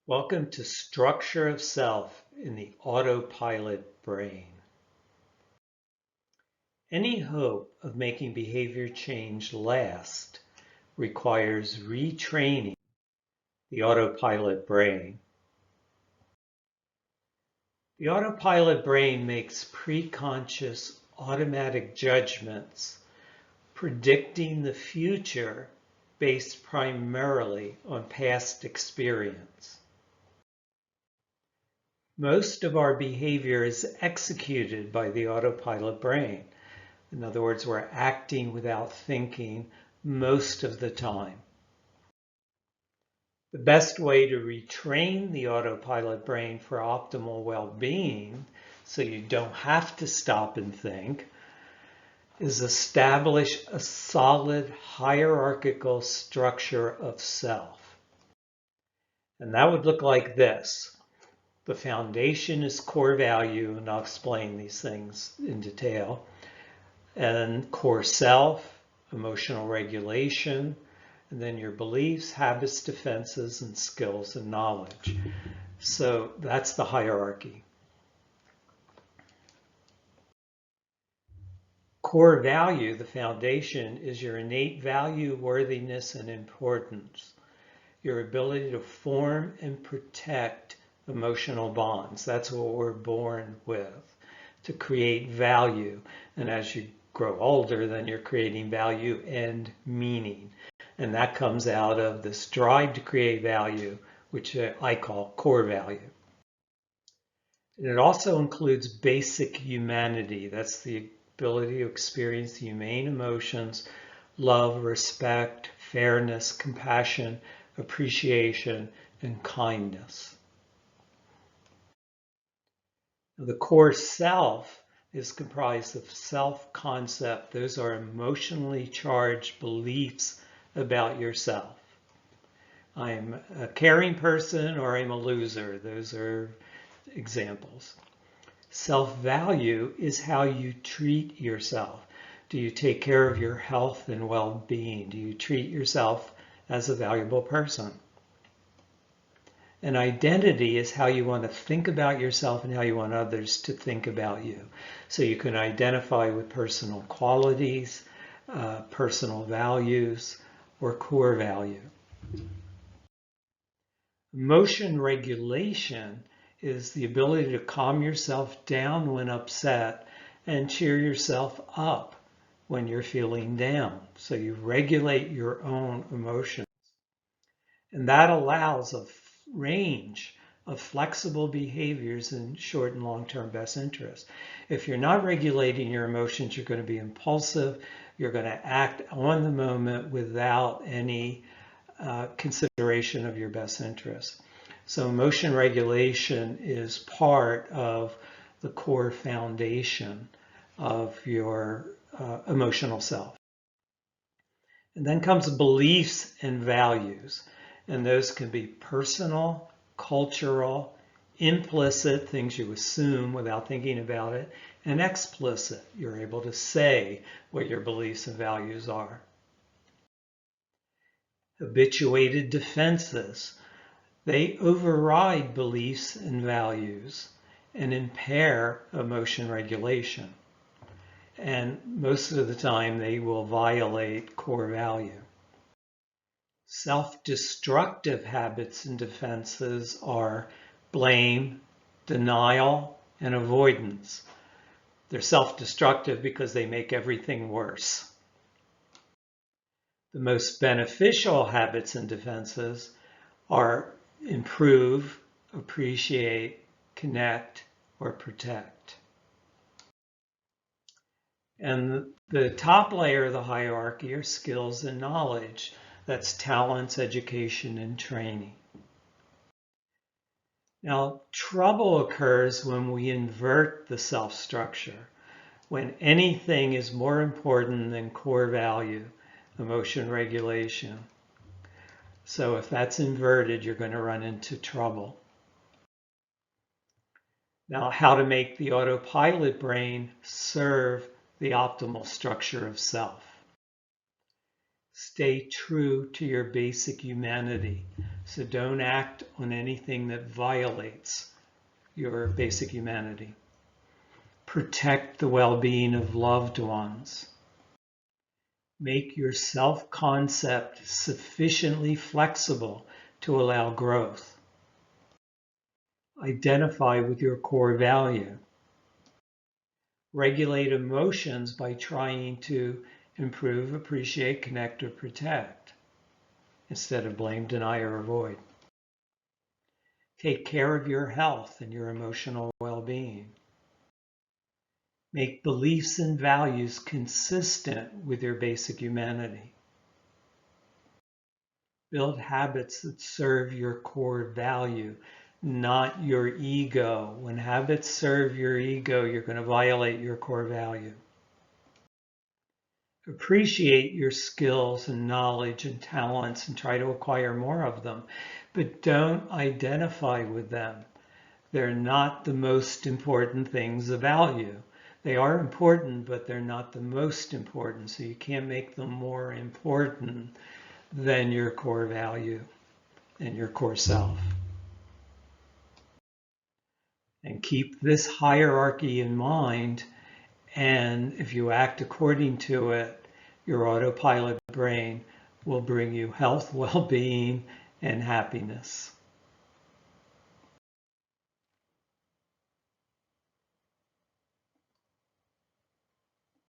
Welcome to Structure of Self in the Autopilot Brain. Any hope of making behavior change last requires retraining the autopilot brain. The autopilot brain makes preconscious automatic judgments, predicting the future based primarily on past experience. Most of our behavior is executed by the autopilot brain. In other words, we're acting without thinking most of the time. The best way to retrain the autopilot brain for optimal well-being, so you don't have to stop and think, is establish a solid hierarchical structure of self. And that would look like this. The foundation is core value, and I'll explain these things in detail. And core self, emotional regulation, and then your beliefs, habits, defenses, and skills and knowledge. So that's the hierarchy. Core value, the foundation, is your innate value, worthiness, and importance. Your ability to form and protect emotional bonds. That's what we're born with, to create value. And as you grow older, then you're creating value and meaning. And that comes out of this drive to create value, which I call core value. And it also includes basic humanity. That's the ability to experience humane emotions, love, respect, fairness, compassion, appreciation, and kindness. The core self is comprised of self-concept. Those are emotionally charged beliefs about yourself. I'm a caring person or I'm a loser. Those are examples. Self-value is how you treat yourself. Do you take care of your health and well-being? Do you treat yourself as a valuable person? And identity is how you want to think about yourself and how you want others to think about you. So you can identify with personal qualities, personal values, or core value. Emotion regulation is the ability to calm yourself down when upset and cheer yourself up when you're feeling down. So you regulate your own emotions. And that allows a range of flexible behaviors in short and long-term best interest. If you're not regulating your emotions, you're going to be impulsive. You're going to act on the moment without any consideration of your best interest. So emotion regulation is part of the core foundation of your emotional self. And then comes beliefs and values. And those can be personal, cultural, implicit, things you assume without thinking about it, and explicit. You're able to say what your beliefs and values are. Habituated defenses. They override beliefs and values and impair emotion regulation. And most of the time, they will violate core value. Self-destructive habits and defenses are blame, denial, and avoidance. They're self-destructive because they make everything worse. The most beneficial habits and defenses are improve, appreciate, connect, or protect. And the top layer of the hierarchy are skills and knowledge. That's talents, education, and training. Now, trouble occurs when we invert the self-structure, when anything is more important than core value, emotion regulation. So if that's inverted, you're going to run into trouble. Now, how to make the autopilot brain serve the optimal structure of self. Stay true to your basic humanity. So don't act on anything that violates your basic humanity. Protect the well-being of loved ones. Make your self-concept sufficiently flexible to allow growth. Identify with your core value. Regulate emotions by trying to improve, appreciate, connect, or protect instead of blame, deny, or avoid. Take care of your health and your emotional well-being. Make beliefs and values consistent with your basic humanity. Build habits that serve your core value, not your ego. When habits serve your ego, you're going to violate your core value. Appreciate your skills and knowledge and talents and try to acquire more of them, but don't identify with them. They're not the most important things of value. They are important, but they're not the most important, so you can't make them more important than your core value and your core self. And keep this hierarchy in mind, and if you act according to it, your autopilot brain will bring you health, well-being, and happiness.